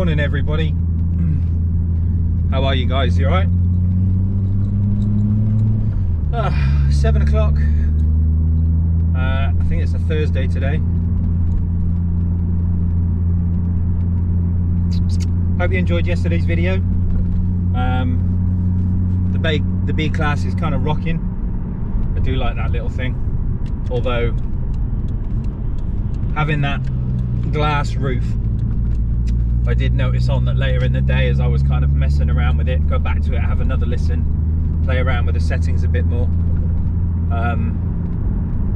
Morning everybody. How are you guys? You alright? 7 o'clock. I think it's a Thursday today. Hope you enjoyed yesterday's video. The B class is kind of rocking. I do like that little thing. Although having that glass roof, I did notice on that later in the day as I was kind of messing around with it, go back to it, have another listen, play around with the settings a bit more.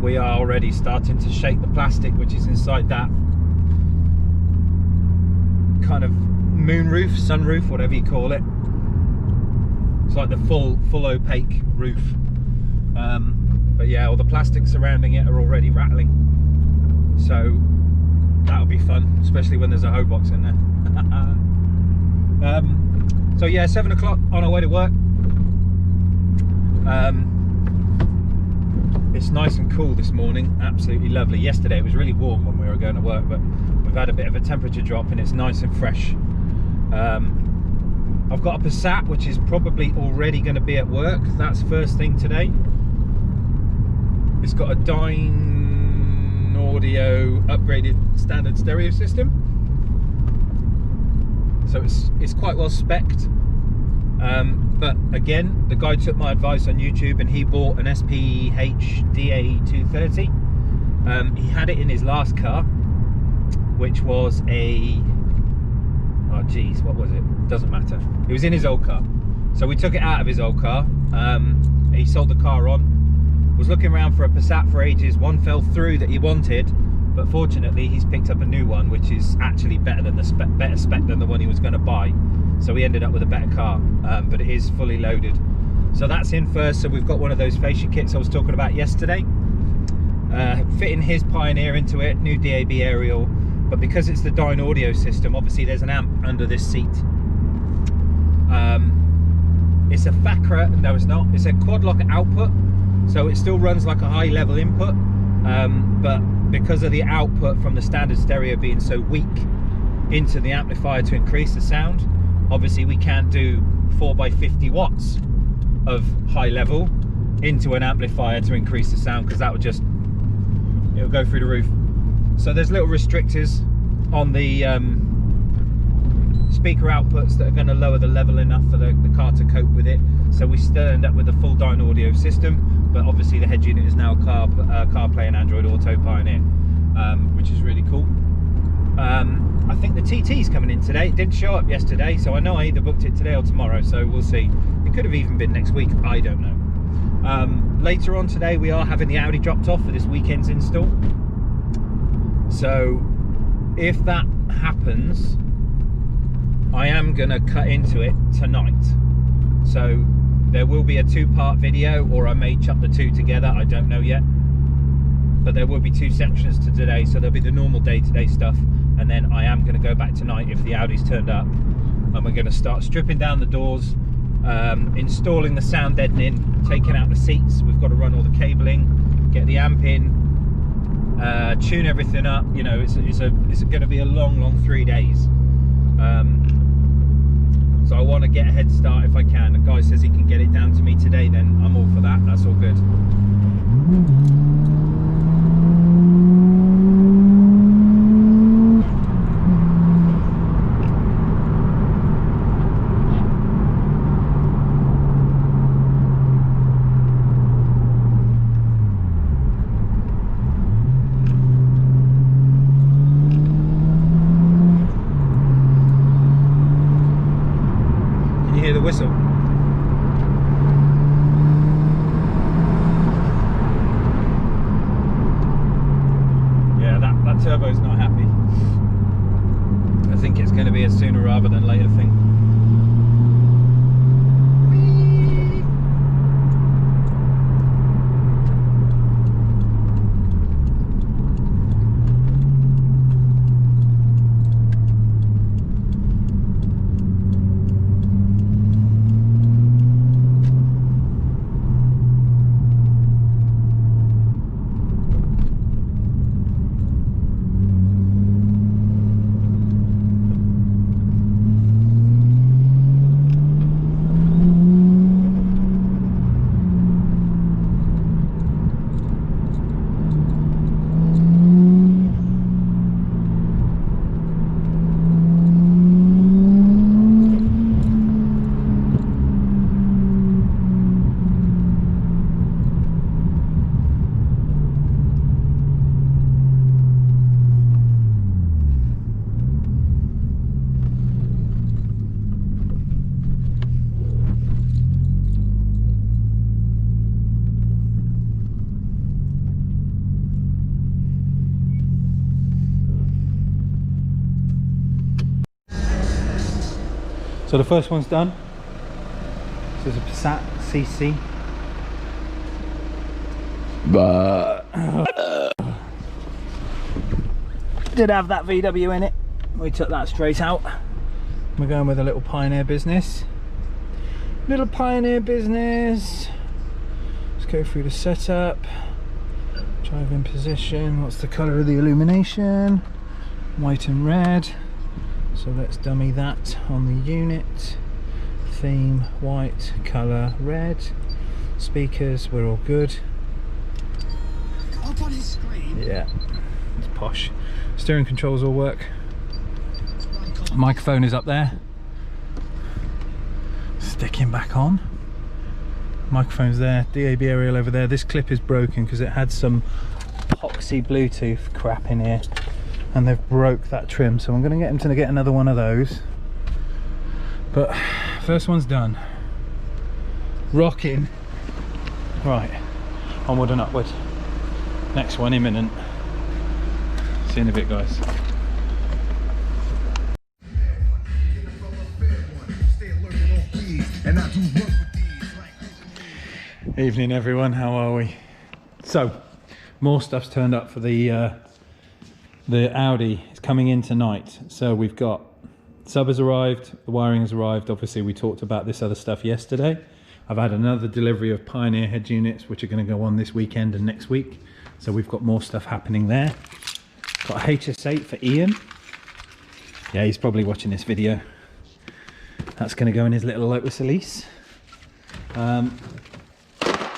We are already starting to shake the plastic which is inside that kind of moon roof, sunroof, whatever you call it. It's like the full opaque roof. But yeah, all the plastic surrounding it are already rattling. So that'll be fun, especially when there's a hoe box in there. So yeah, 7 o'clock on our way to work. It's nice and cool this morning, absolutely lovely. Yesterday it was really warm when we were going to work, but we've had a bit of a temperature drop and it's nice and fresh. I've got a Passat which is probably already going to be at work. That's first thing today. It's got a dynaudio upgraded standard stereo system, so it's quite well specced. But again, the guy took my advice on YouTube and he bought an SPHDA230. He had it in his last car, which was a, oh geez, what was it? Doesn't matter. It was in his old car. So we took it out of his old car. He sold the car on. Was looking around for a Passat for ages. One fell through that he wanted, but fortunately he's picked up a new one which is actually better than the better spec than the one he was going to buy. So we ended up with a better car, but it is fully loaded. So that's in first. So we've got one of those fascia kits I was talking about yesterday, fitting his Pioneer into it, new DAB aerial, but because it's the dynaudio system, obviously there's an amp under this seat. It's a FACRA, no it's not, it's a quad lock output, so it still runs like a high level input, but because of the output from the standard stereo being so weak into the amplifier to increase the sound, obviously we can't do 4x50 watts of high level into an amplifier to increase the sound, because that would just, it'll go through the roof. So there's little restrictors on the speaker outputs that are going to lower the level enough for the car to cope with it. So we still end up with a full dynaudio system, but obviously the head unit is now CarPlay and Android Auto Pioneer, which is really cool. I think the TT's coming in today. It didn't show up yesterday, so I know I either booked it today or tomorrow, so we'll see. It could have even been next week, I don't know. Later on today we are having the Audi dropped off for this weekend's install. So if that happens, I am gonna cut into it tonight. So there will be a two-part video, or I may chuck the two together, I don't know yet. But there will be two sections to today, so there'll be the normal day-to-day stuff, and then I am going to go back tonight if the Audi's turned up, and we're going to start stripping down the doors, installing the sound deadening, taking out the seats. We've got to run all the cabling, get the amp in, tune everything up. You know, it's going to be a long 3 days. So I want to get a head start if I can. The guy says he can get it down to me today, then I'm all for that. That's all good. Hear the whistle. Yeah, that turbo's not happy. I think it's going to be a sooner rather than later thing. So the first one's done. This is a Passat CC. But did have that VW in it. We took that straight out. We're going with a little Pioneer business. Little Pioneer business. Let's go through the setup. Drive in position. What's the colour of the illumination? White and red. So let's dummy that on the unit. Theme, white, colour, red. Speakers, we're all good. Up on his screen. Yeah, it's posh. Steering controls all work. Microphone is up there. Sticking back on. Microphone's there. DAB aerial over there. This clip is broken because it had some epoxy Bluetooth crap in here, and they've broke that trim. So I'm going to get him to get another one of those. But first one's done. Rocking. Right, onward and upward. Next one imminent. See you in a bit, guys. Evening everyone, how are we? So, more stuff's turned up for the Audi. It's coming in tonight. So we've got sub has arrived, the wiring has arrived. Obviously we talked about this other stuff yesterday. I've had another delivery of Pioneer head units which are going to go on this weekend and next week. So we've got more stuff happening there. Got a HS8 for Ian. Yeah, he's probably watching this video. That's going to go in his little Lotus Elise.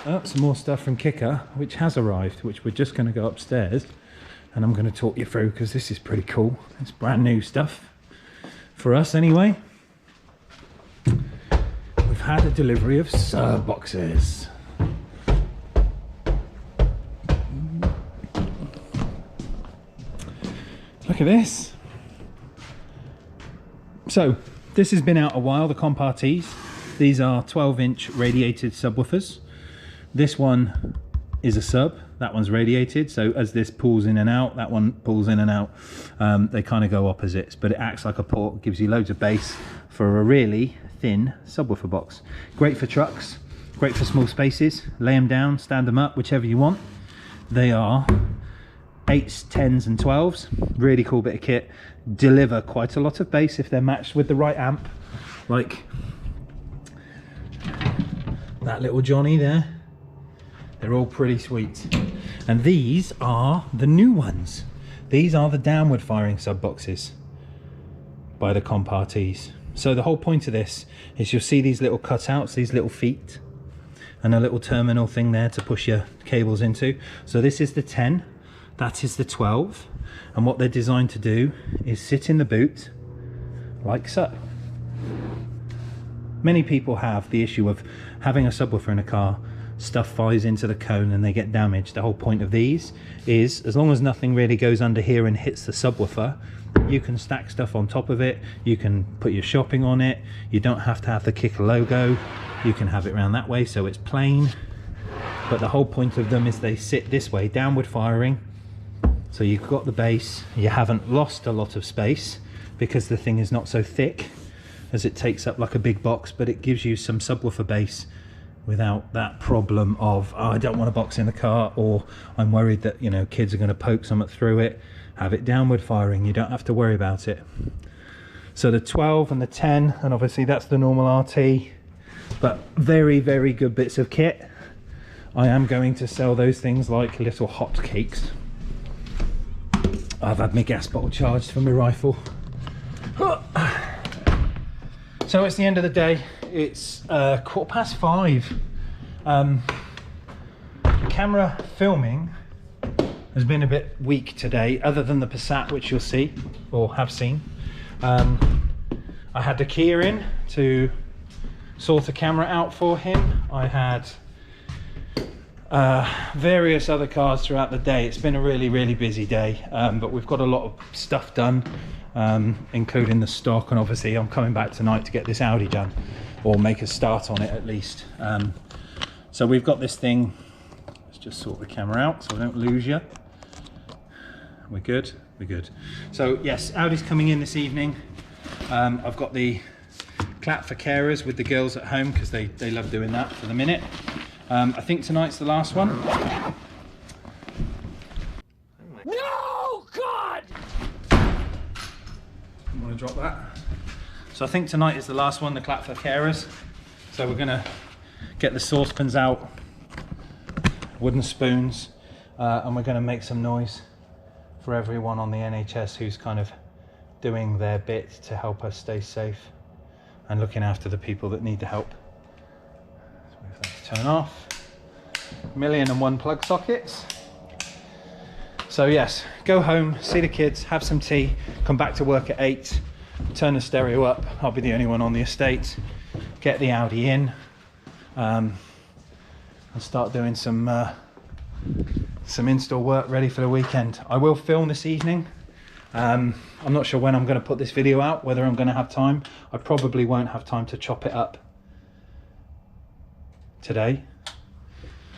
Oh, some more stuff from Kicker, which has arrived, which we're just going to go upstairs and I'm going to talk you through because this is pretty cool. It's brand new stuff for us anyway. We've had a delivery of sub boxes. Look at this. So this has been out a while, the Compartees. These are 12-inch radiated subwoofers. This one is a sub, that one's radiated, so as this pulls in and out, that one pulls in and out. They kind of go opposites, but it acts like a port, gives you loads of bass for a really thin subwoofer box. Great for trucks, great for small spaces. Lay them down, stand them up, whichever you want. They are 8s, 10s and 12s. Really cool bit of kit. Deliver quite a lot of bass if they're matched with the right amp, like that little Johnny there. They're all pretty sweet. And these are the new ones. These are the downward firing sub boxes by the Compartees. So the whole point of this is you'll see these little cutouts, these little feet, and a little terminal thing there to push your cables into. So this is the 10, that is the 12, and what they're designed to do is sit in the boot like so. Many people have the issue of having a subwoofer in a car, stuff flies into the cone and they get damaged. The whole point of these is, as long as nothing really goes under here and hits the subwoofer, you can stack stuff on top of it, you can put your shopping on it, you don't have to have the Kicker logo, you can have it around that way so it's plain. But the whole point of them is they sit this way, downward firing, so you've got the bass, you haven't lost a lot of space because the thing is not so thick as it takes up like a big box, but it gives you some subwoofer bass without that problem of, oh, I don't want a box in the car, or I'm worried that, you know, kids are going to poke something through it. Have it downward firing, you don't have to worry about it. So the 12 and the 10, and obviously that's the normal RT, but very, very good bits of kit. I am going to sell those things like little hot cakes. I've had my gas bottle charged for my rifle. So it's the end of the day. It's 5:15. Camera filming has been a bit weak today, other than the Passat, which you'll see or have seen. I had the Kia in to sort the camera out for him. I had various other cars throughout the day. It's been a really, really busy day, but we've got a lot of stuff done, including the stock, and obviously I'm coming back tonight to get this Audi done, or make a start on it at least. So we've got this thing. Let's just sort the camera out so I don't lose you. We're good, we're good. So yes, Audi's coming in this evening. I've got the clap for carers with the girls at home because they love doing that for the minute. I think tonight's the last one. No, God! I'm gonna drop that. So I think tonight is the last one, the clap for carers. So we're gonna get the saucepans out, wooden spoons, and we're gonna make some noise for everyone on the NHS who's kind of doing their bit to help us stay safe and looking after the people that need the help. So we have that to turn off. 1,000,001 plug sockets. So yes, go home, see the kids, have some tea, come back to work at 8, turn the stereo up. I'll be the only one on the estate. Get the Audi in, and start doing some install work ready for the weekend. I will film this evening. I'm not sure when I'm going to put this video out, whether I'm going to have time. I probably won't have time to chop it up today,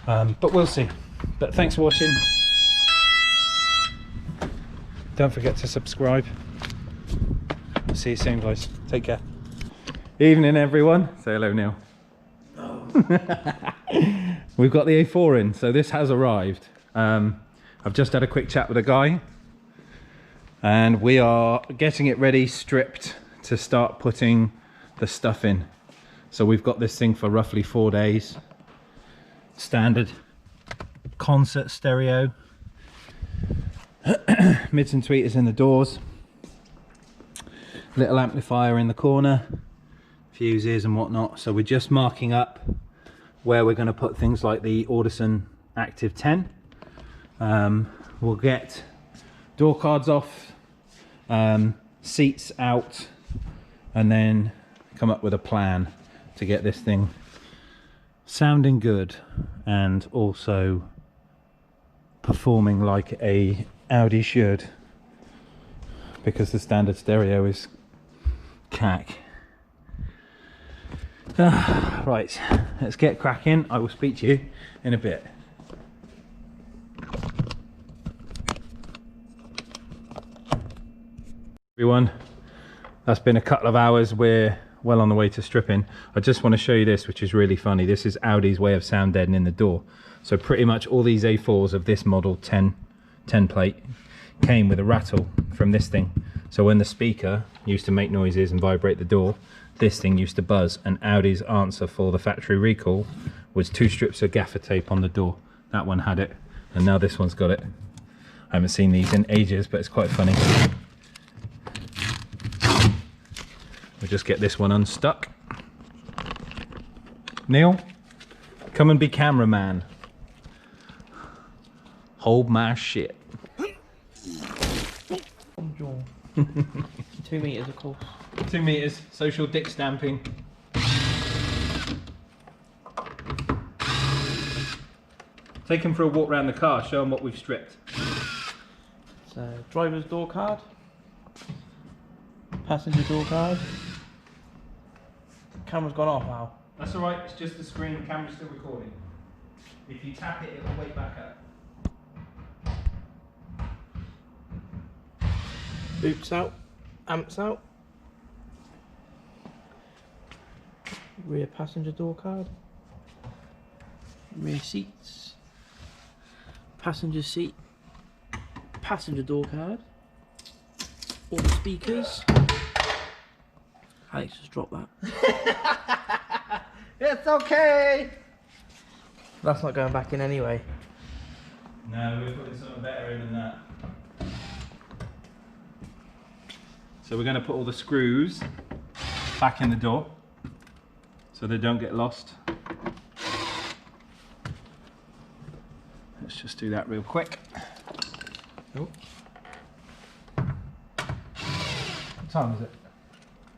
but we'll see. But thanks for watching. Don't forget to subscribe. See you soon, guys. Take care. Evening, everyone. Say hello, Neil. Oh. We've got the A4 in, so this has arrived. I've just had a quick chat with a guy, and we are getting it ready, stripped, to start putting the stuff in. So we've got this thing for roughly 4 days. Standard concert stereo. Mids and tweeters in the doors. Little amplifier in the corner. Fuses and whatnot. So we're just marking up where we're going to put things like the Audison Active 10. We'll get door cards off, seats out, and then come up with a plan to get this thing sounding good and also performing like a Audi should, because the standard stereo is cack. Right, let's get cracking. I will speak to you in a bit. Everyone, that's been a couple of hours. We're well on the way to stripping. I just want to show you this, which is really funny. This is Audi's way of sound deadening the door. So pretty much all these A4s of this model 10 plate came with a rattle from this thing. So when the speaker used to make noises and vibrate the door, this thing used to buzz, and Audi's answer for the factory recall was 2 strips of gaffer tape on the door. That one had it, and now this one's got it. I haven't seen these in ages, but it's quite funny. We'll just get this one unstuck. Neil, come and be cameraman. Hold my shit. 2 meters, of course. 2 meters, social dick stamping. Take him for a walk around the car, show him what we've stripped. So, driver's door card, passenger door card. Camera's gone off now. That's alright, it's just the screen, the camera's still recording. If you tap it, it'll wake back up. Boots out, amps out. Rear passenger door card. Rear seats. Passenger seat. Passenger door card. All the speakers. Alex just dropped that. It's okay! That's not going back in anyway. No, we're putting something better in than that. So we're going to put all the screws back in the door so they don't get lost. Let's just do that real quick. Oh. What time is it?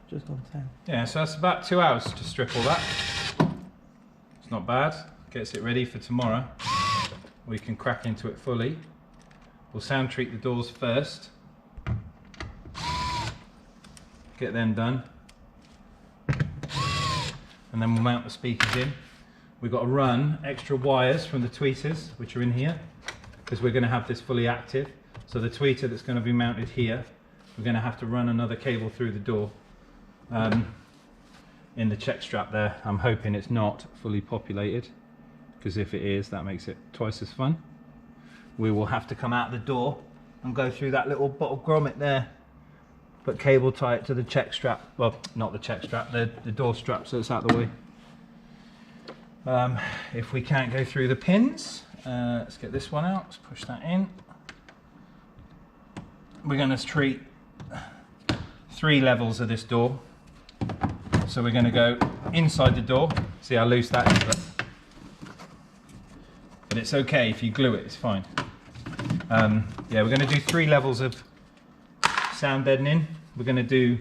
Just on 10. Yeah, so that's about 2 hours to strip all that. It's not bad. Gets it ready for tomorrow. We can crack into it fully. We'll sound treat the doors first. Get them done. And then we'll mount the speakers in. We've got to run extra wires from the tweeters, which are in here, because we're going to have this fully active. So the tweeter that's going to be mounted here, we're going to have to run another cable through the door. in the check strap there. I'm hoping it's not fully populated, because if it is, that makes it twice as fun. We will have to come out the door and go through that little bottle grommet there, but cable tie it to the check strap. Well, not the check strap, the door strap, so it's out of the way. If we can't go through the pins, let's get this one out, let's push that in. We're going to treat 3 levels of this door. So we're going to go inside the door. See how loose that is? But it's okay if you glue it, it's fine. Yeah, we're going to do 3 levels of sound deadening. We're going to do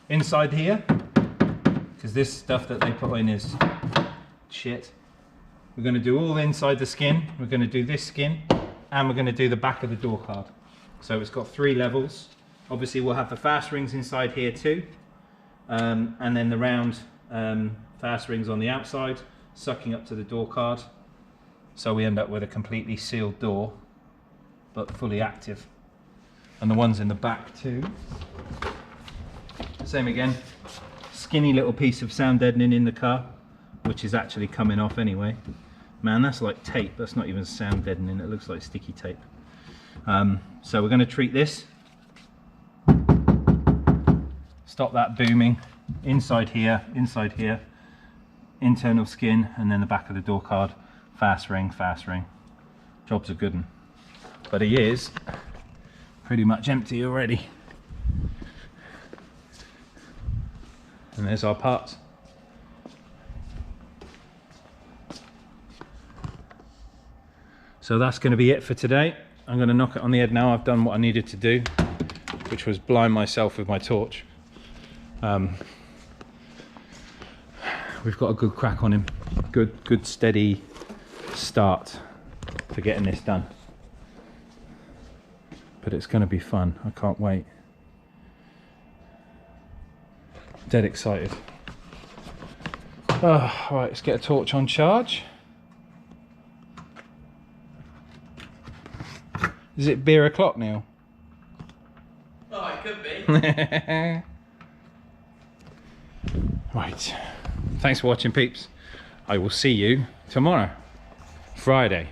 inside here, because this stuff that they put in is shit. We're going to do all inside the skin. We're going to do this skin, and we're going to do the back of the door card. So it's got 3 levels. Obviously we'll have the fast rings inside here too, and then the round fast rings on the outside, sucking up to the door card. So we end up with a completely sealed door, but fully active. And the ones in the back too. Same again, skinny little piece of sound deadening in the car, which is actually coming off anyway. Man, that's like tape, that's not even sound deadening, it looks like sticky tape. So we're going to treat this, stop that booming, inside here, internal skin, and then the back of the door card, fast ring. Job's a good one. But he is pretty much empty already. And there's our parts. So that's going to be it for today. I'm going to knock it on the head now. I've done what I needed to do, which was blind myself with my torch. We've got a good crack on him. Good steady start for getting this done. But it's going to be fun. I can't wait. Dead excited. Oh, right, let's get a torch on charge. Is it beer o'clock, Neil? Oh, it could be. Right. Thanks for watching, peeps. I will see you tomorrow, Friday.